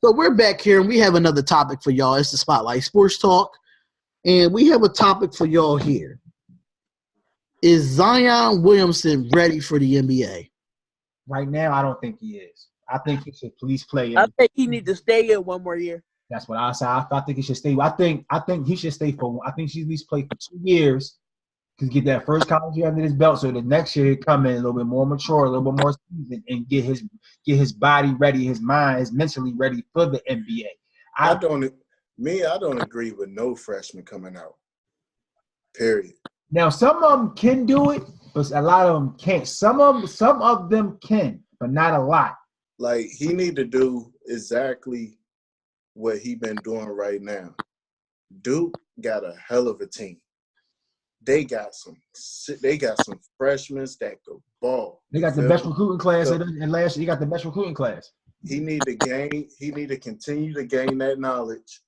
So we're back here, and we have another topic for y'all. It's the Spotlight Sports Talk, and we have a topic for y'all here. Is Zion Williamson ready for the NBA? Right now, I don't think he is. I think he should please play. I think he needs to stay in one more year. That's what I said. I think he should stay. I think he should stay for. I think he should at least play for 2 years to get that first college year under his belt. So the next year he come in a little bit more mature, a little bit more seasoned, and get his body ready, his mind is mentally ready for the NBA. I don't agree with no freshman coming out. Period. Now some of them can do it, but a lot of them can't. Some of them can, but not a lot. Like, he need to do exactly what he been doing right now. Duke got a hell of a team. They got some freshmen that go ball. They got the best recruiting class, and last year he got the best recruiting class. He need to continue to gain that knowledge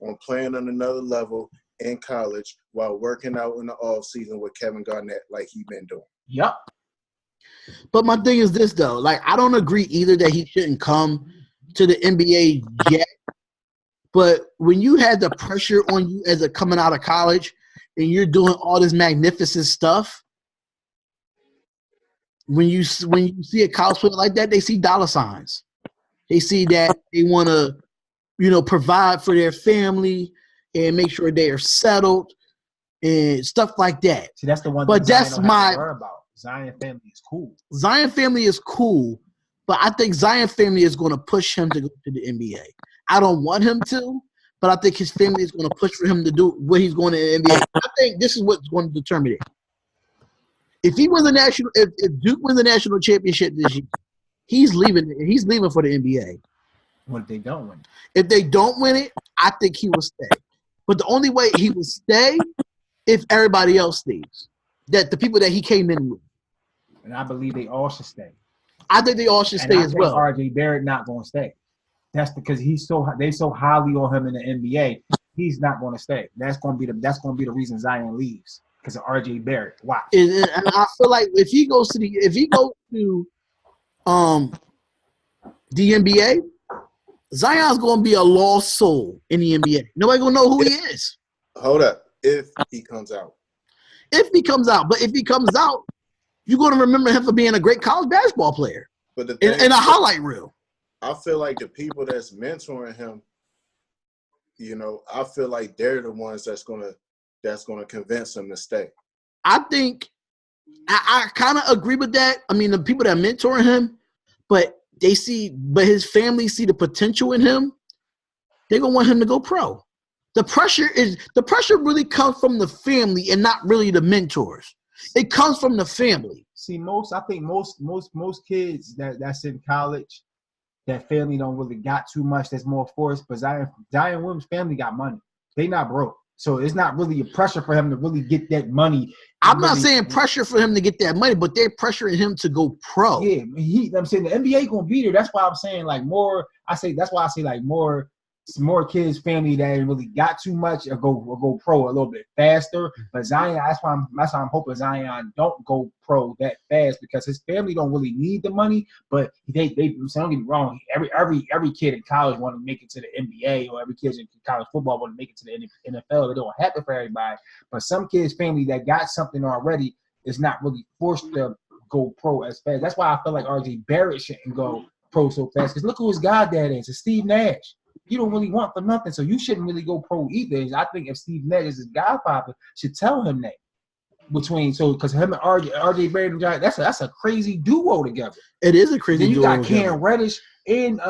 on playing on another level in college while working out in the off season with Kevin Garnett like he been doing. Yep. But my thing is this, though. Like, I don't agree either that he shouldn't come to the NBA yet. But when you had the pressure on you as a coming out of college and you're doing all this magnificent stuff, when you see a college player like that, they see dollar signs. They see that they want to, provide for their family and make sure they are settled and stuff like that. See, that's the one. But that's my worry about. Zion family is cool. Zion family is cool, but I think Zion family is going to push him to go to the NBA. I don't want him to, but I think his family is going to push for him to do what he's going to the NBA. I think this is what's going to determine it. If he wins if Duke wins the national championship this year, he's leaving. He's leaving for the NBA. What if they don't win? If they don't win it, I think he will stay. But the only way he will stay if everybody else stays, that the people that he came in with. And I believe they all should stay. I think they all should stay as well. RJ Barrett not going to stay. That's because they so highly on him in the NBA. He's not going to stay. That's going to be the reason Zion leaves, because of RJ Barrett. Watch. And I feel like if he goes to the NBA, Zion's going to be a lost soul in the NBA. Nobody going to know who he is. Hold up. If he comes out. But if he comes out, you're going to remember him for being a great college basketball player. But in a highlight reel. I feel like the people that's mentoring him, I feel like they're the ones that's gonna convince him to stay. I think I kind of agree with that. I mean, the people that are mentoring him, but his family see the potential in him. They're gonna want him to go pro. The pressure really comes from the family and not really the mentors. It comes from the family. See, I think most kids that's in college, that family don't really got too much. That's more forced. But Zion Williams' family got money. They not broke. So it's not really a pressure for him to really get that money. I'm not saying pressure for him to get that money, but they're pressuring him to go pro. Yeah, I'm saying the NBA gonna be there. That's why I'm saying that's why I say more kids' family that ain't really got too much or go pro a little bit faster. But Zion, that's why I'm hoping Zion don't go pro that fast, because his family don't really need the money. But they so don't get me wrong. Every kid in college want to make it to the NBA, or every kid in college football want to make it to the NFL. It don't happen for everybody. But some kids' family that got something already is not really forced to go pro as fast. That's why I feel like RJ Barrett shouldn't go pro so fast. Because look who his goddad is. It's Steve Nash. You don't really want for nothing, so you shouldn't really go pro either. I think if Steve Nash is his godfather, should tell him that. Because him and RJ Barrett, that's a crazy duo together. It is a crazy duo. Then you got Cam Reddish and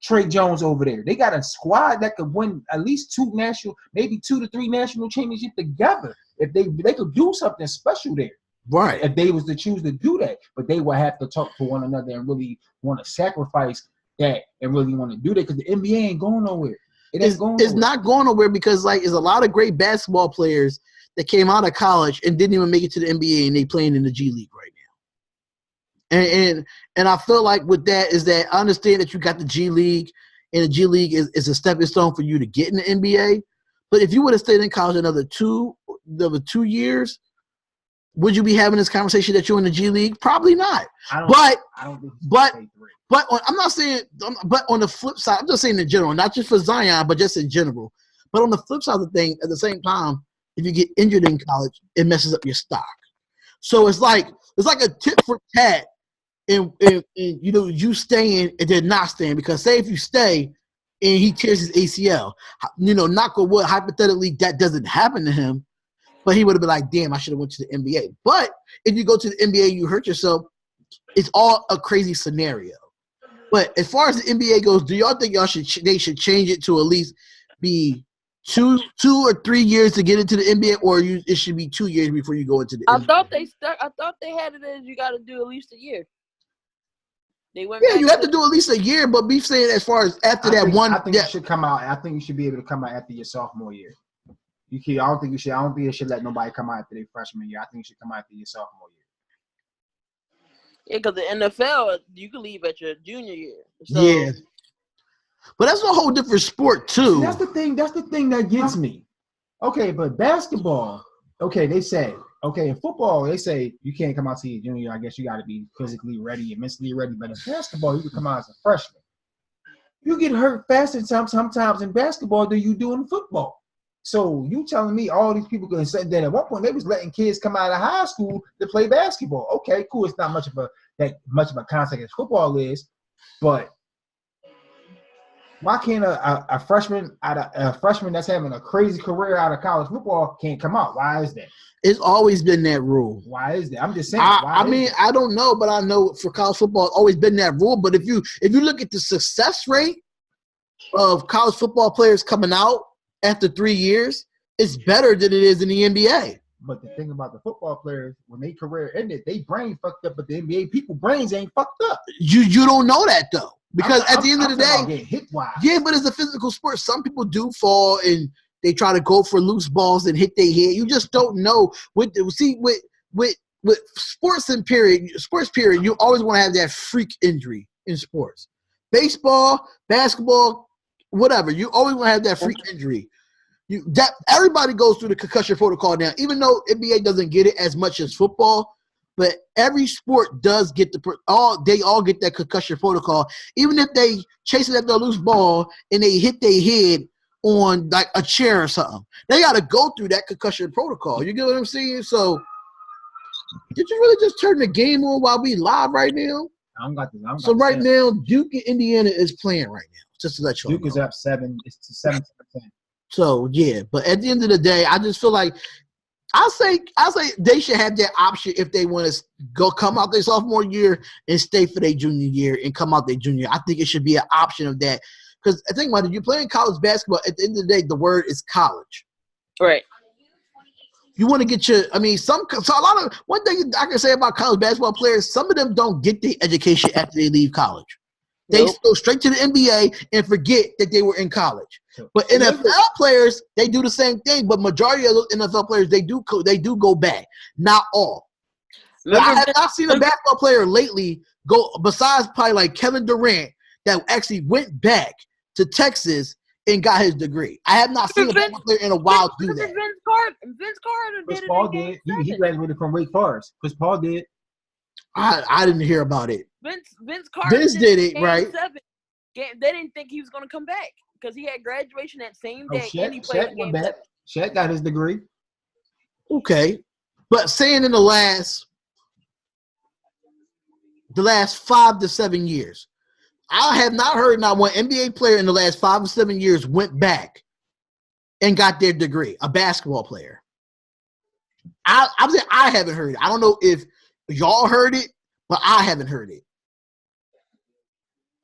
Trey Jones over there. They got a squad that could win at least 2 to 3 national championships together. If they could do something special there. Right. If they was to choose to do that. But they would have to talk to one another and really want to sacrifice that and really want to do that, because the NBA ain't going nowhere. It's not going nowhere, because there's a lot of great basketball players that came out of college and didn't even make it to the NBA, and they playing in the G League right now. And I feel like with that is that I understand that you got the G League, and the G League is a stepping stone for you to get in the NBA. But if you would have stayed in college another two years, would you be having this conversation that you're in the G League? Probably not. I don't think I'm not saying. But on the flip side, I'm just saying in general, not just for Zion, but just in general. But on the flip side of the thing, at the same time, if you get injured in college, it messes up your stock. So it's like a tit for tat, and you staying and then not staying, because say if you stay and he tears his ACL, knock on wood, hypothetically that doesn't happen to him, but he would have been like, damn, I should have went to the NBA. But if you go to the NBA and you hurt yourself, it's all a crazy scenario. But as far as the NBA goes, do y'all think they should change it to at least be two or 3 years to get into the NBA, or it should be 2 years before you go into the NBA? I thought they had it as you got to do at least a year. You have to do at least a year, but be saying as far as after that one. I think you should come out. I think you should be able to come out after your sophomore year. I don't think you should let nobody come out after their freshman year. I think you should come out after your sophomore year. Yeah, because the NFL, you can leave at your junior year. So. Yeah. But that's a whole different sport, too. See, that's the thing that gets me. Okay, but basketball, they say, in football, they say you can't come out to your junior year. I guess you got to be physically ready and mentally ready. But in basketball, you can come out as a freshman. You get hurt faster sometimes in basketball than you do in football. So you telling me all these people going to say that at one point they was letting kids come out of high school to play basketball. Okay, cool. It's not much of a contact as football is, but why can't a freshman that's having a crazy career out of college football can't come out? Why is that? It's always been that rule. Why is that? I'm just saying. I don't know, but I know for college football, it's always been that rule. But if you look at the success rate of college football players coming out after 3 years, it's better than it is in the NBA. But the thing about the football players, when their career ended, they brain fucked up, but the NBA people brains ain't fucked up. You don't know that though. Because at the end of the day, hit-wise. Yeah, but it's a physical sport. Some people do fall and they try to go for loose balls and hit their head. You just don't know. With sports period, you always want to have that freak injury in sports. Baseball, basketball, whatever. You always want to have that freak injury. Everybody goes through the concussion protocol now, even though NBA doesn't get it as much as football. But every sport does get they all get that concussion protocol. Even if they chasing after a loose ball and they hit their head on like a chair or something, they got to go through that concussion protocol. You get what I'm saying? So, did you really just turn the game on while we live right now? So right now, Duke and Indiana is playing right now. Just to let you know. Duke is up 7. It's to 17%. So yeah, but at the end of the day, I just feel like. I say they should have that option if they want to come out their sophomore year and stay for their junior year and come out their junior. I think it should be an option of that, because I think about it, you're playing college basketball. At the end of the day, the word is college. Right. You want to get one thing I can say about college basketball players, some of them don't get their education after they leave college. They go straight to the NBA and forget that they were in college. But NFL players, they do the same thing. But majority of those NFL players, they do go back. Not all. I have not seen a basketball player lately go, besides probably like Kevin Durant, that actually went back to Texas and got his degree. I have not seen a basketball player in a while do that. Vince Carter did it. Chris Paul did. He graduated from Wake Forest. Chris Paul did. I didn't hear about it. Vince Carter did it, right? They didn't think he was going to come back because he had graduation that same day. Shaq went back. Shaq got his degree. Okay. But saying in the last 5 to 7 years, I have not heard not one NBA player in the last 5 to 7 years went back and got their degree, a basketball player. I'm saying I haven't heard it. I don't know if y'all heard it, but I haven't heard it.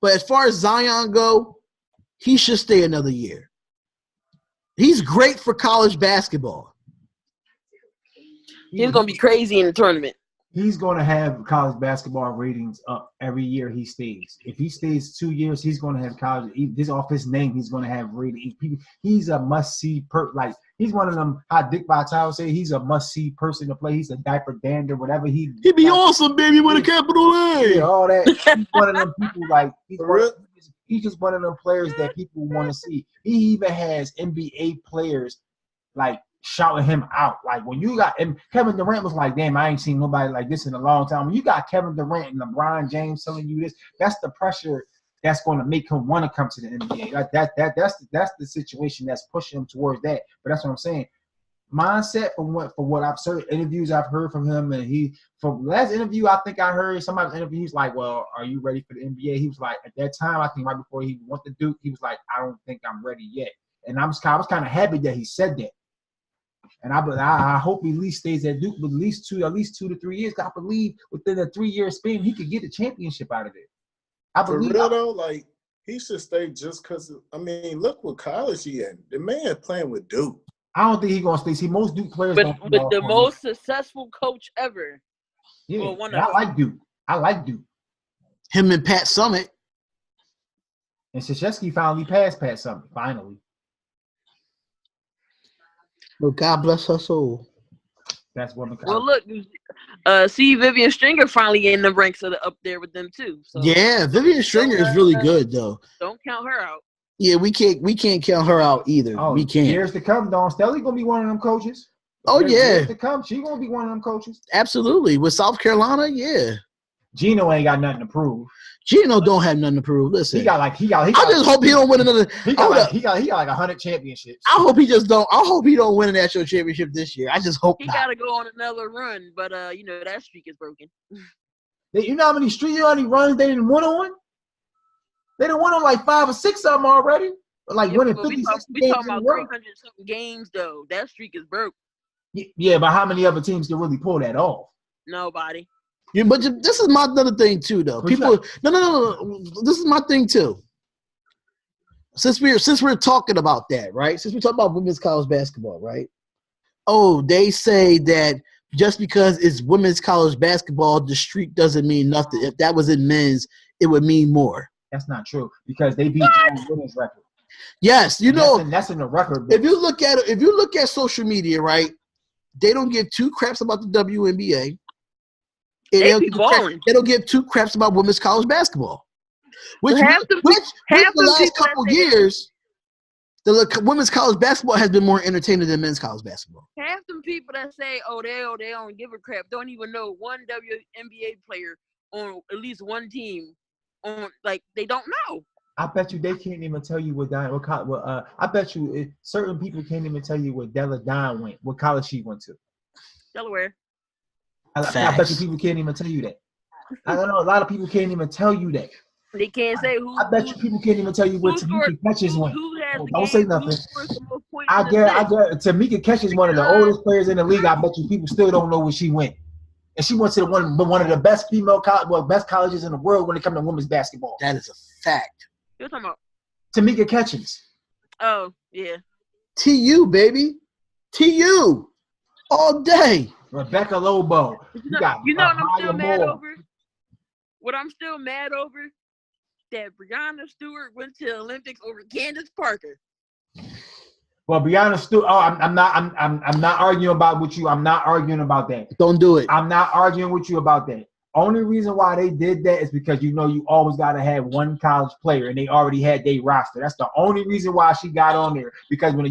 But as far as Zion go, he should stay another year. He's great for college basketball. He's going to be crazy in the tournament. He's going to have college basketball ratings up every year he stays. If he stays 2 years, he's going to have college. This off his name, he's going to have ratings. He's a must-see like he's one of them. How Dick Vitale say he's a must-see person to play. He's a diaper dander, whatever he'd be awesome, baby, with a capital A. Yeah, all that. He's one of them people like he's just one of them players that people want to see. He even has NBA players like shouting him out. Like when you got and Kevin Durant was like, damn, I ain't seen nobody like this in a long time. When you got Kevin Durant and LeBron James telling you this, that's the pressure that's going to make him want to come to the NBA. Like that's the situation that's pushing him towards that. But that's what I'm saying. Mindset from what I've certain interviews I've heard from him, and from last interview I think I heard somebody's interview. He's like, "Well, are you ready for the NBA?" He was like, at that time I think right before he went to Duke, he was like, "I don't think I'm ready yet." And I was kind of happy that he said that. And I hope he at least stays at Duke for at least 2 to 3 years. I believe within a 3-year span he could get a championship out of it. I believe. For real though, like he should stay just because. I mean, look what college he in. The man playing with Duke. I don't think he's gonna stay. See, most Duke players But with the most successful coach ever. Yeah, well, one I like Duke. I like Duke. Him and Pat Summitt. And Krzyzewski finally passed Pat Summitt. Finally. Well, God bless her soul. That's what. Well, look, see Vivian Stringer finally in the ranks up there with them too. So Yeah, Vivian Stringer is really good though. Don't count her out. Yeah, we can't count her out either. Oh, we can't. Years to come, Dawn Staley gonna be one of them coaches. Oh yeah. Years to come, she gonna be one of them coaches. Absolutely. With South Carolina, yeah. Gino ain't got nothing to prove. Gino don't have nothing to prove. Listen, He got. I just hope he don't win another. He got like 100 championships. I hope he just don't. I hope he don't win a national championship this year. I just hope He not. got to go on another run, but that streak is broken. You know how many runs they didn't win on? They done won on like 5 or 6 of them already. Like winning 50, 60 we games talking in a about row. 300 something games though. That streak is broke. Yeah, but how many other teams can really pull that off? Nobody. Yeah, but this is my other thing too, though. People, no. This is my thing too. Since we're talking about that, right? Since we're talking about women's college basketball, right? Oh, they say that just because it's women's college basketball, the streak doesn't mean nothing. If that was in men's, it would mean more. That's not true because they beat the women's record. Yes, that's in the record book. If you look at social media, right? They don't give 2 craps about the WNBA. They don't give 2 craps about women's college basketball. Which the last couple years, the women's college basketball has been more entertaining than men's college basketball. Half them people that say, they don't give a crap, don't even know one WNBA player on at least one team. They don't know. I bet you they can't even tell you I bet you certain people can't even tell you where Della Don went, what college she went to. Delaware. I bet you people can't even tell you that. I know a lot of people can't even tell you that. They can't say who. I bet you people can't even tell you where Tamika Catchings went. Don't say nothing. I guess Tamika Catchings is one of the oldest players in the league. I bet you people still don't know where she went. And she went to one of the best best colleges in the world when it comes to women's basketball. That is a fact. You're talking about Tamika Catchings. Oh, yeah. TU, baby. TU. All day. Rebecca Lobo. You know what I'm still mad over? What I'm still mad over? That Breonna Stewart went to the Olympics over Candace Parker. Well, Breonna Stewart. Oh, I'm not arguing about with you. I'm not arguing about that. Don't do it. I'm not arguing with you about that. Only reason why they did that is because you always got to have one college player, and they already had their roster. That's the only reason why she got on there. Because when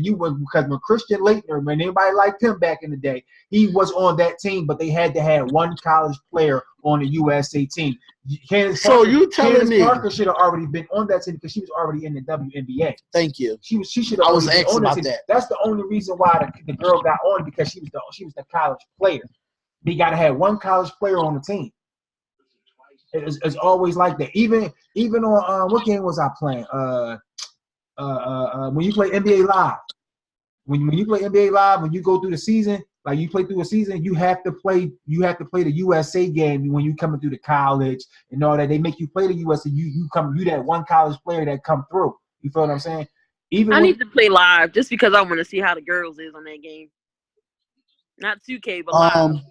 Christian Laettner, when anybody liked him back in the day, he was on that team, but they had to have one college player on the USA team. Candace Parker should have already been on that team because she was already in the WNBA. Thank you. She should have. I was asked about that. That's the only reason why the girl got on, because she was the college player. They got to have one college player on the team. It's always like that. Even on what game was I playing? When you play NBA Live, when you play NBA Live, when you go through the season, like you play through a season, you have to play the USA game when you coming through the college and all that. They make you play the USA. You that one college player that come through. You feel what I'm saying? I need to play live just because I want to see how the girls is on that game. Not 2K, but live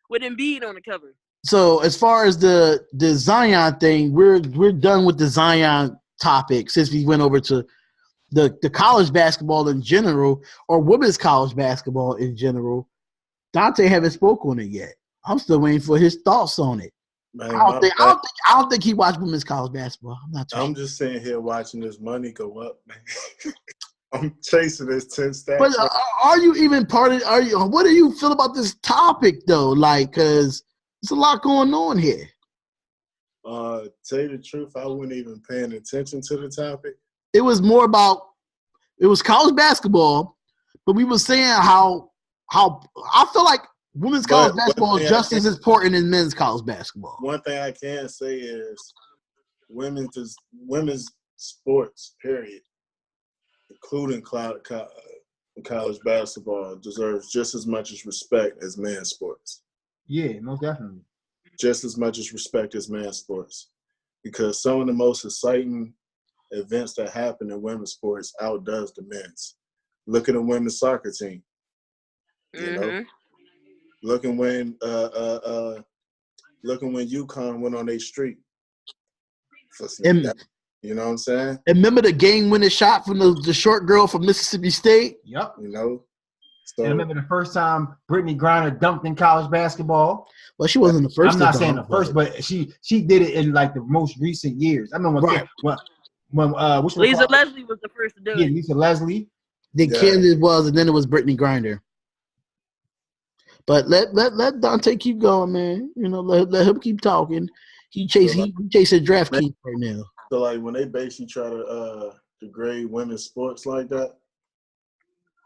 with Embiid on the cover. So as far as the Zion thing, we're done with the Zion topic since we went over to the college basketball in general, or women's college basketball in general. Dante haven't spoke on it yet. I'm still waiting for his thoughts on it. Man, I don't think he watched women's college basketball. I'm not. I'm just sitting here watching this money go up, man. I'm chasing this 10 stacks. But are you even part of? What do you feel about this topic though? Like, cause there's a lot going on here. Tell you the truth, I wasn't even paying attention to the topic. It was more about it was college basketball, but we were saying how I feel like women's college basketball is just as important as men's college basketball. One thing I can say is women's sports, period, including college basketball, deserves just as much as respect as men's sports. Yeah, most definitely. Just as much as respect as men's sports. Because some of the most exciting events that happen in women's sports outdoes the men's. Look at the women's soccer team. You know? Looking when UConn went on their streak. You know what I'm saying? And remember the game-winning shot from the short girl from Mississippi State? Yep. You know? So, and I remember the first time Brittany Griner dunked in college basketball. Well, she wasn't the first. I'm not saying the first, but she did it in like the most recent years. I remember when Lisa Leslie was the first to do it. Yeah, Lisa Leslie. Then Kansas was, and then it was Brittany Griner. But let Dante keep going, man. You know, let him keep talking. He chasing draft keep right now. So like when they basically try to degrade women's sports like that,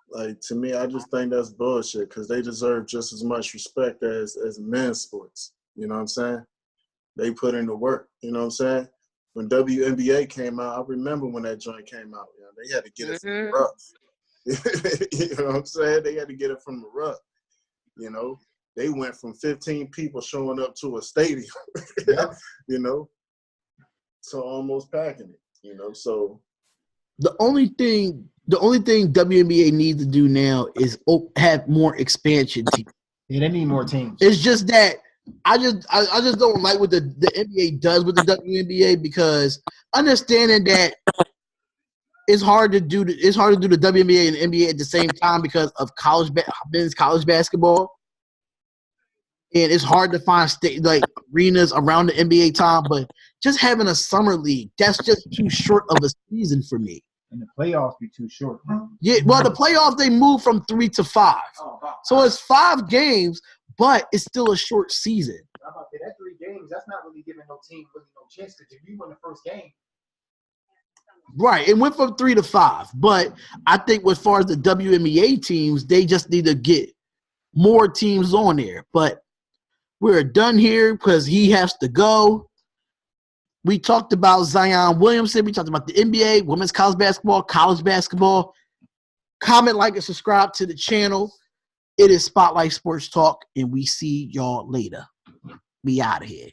like to me, I just think that's bullshit because they deserve just as much respect as men's sports. You know what I'm saying? They put in the work. You know what I'm saying? When WNBA came out, I remember when that joint came out. You know, they had to get it from the rough. You know what I'm saying? They had to get it from the rough. You know, they went from 15 people showing up to a stadium, you know, to almost packing it, you know. So the only thing WNBA needs to do now is have more expansion teams. Yeah, they need more teams. It's just that I just don't like what the NBA does with the WNBA because understanding that it's hard to do the WNBA and the NBA at the same time because of men's college basketball, and it's hard to find arenas around the NBA time. But just having a summer league, that's just too short of a season for me. And the playoffs be too short. Yeah, well, the playoffs they move from 3 to 5, so it's 5 games, but it's still a short season. I'm about to say that 3 games, that's not really giving no team really no chance because if you win the first game. Right, it went from 3 to 5, but I think as far as the WNBA teams, they just need to get more teams on there. But we're done here because he has to go. We talked about Zion Williamson. We talked about the NBA, women's college basketball. Comment, like, and subscribe to the channel. It is Spotlight Sports Talk, and we see y'all later. Be out of here.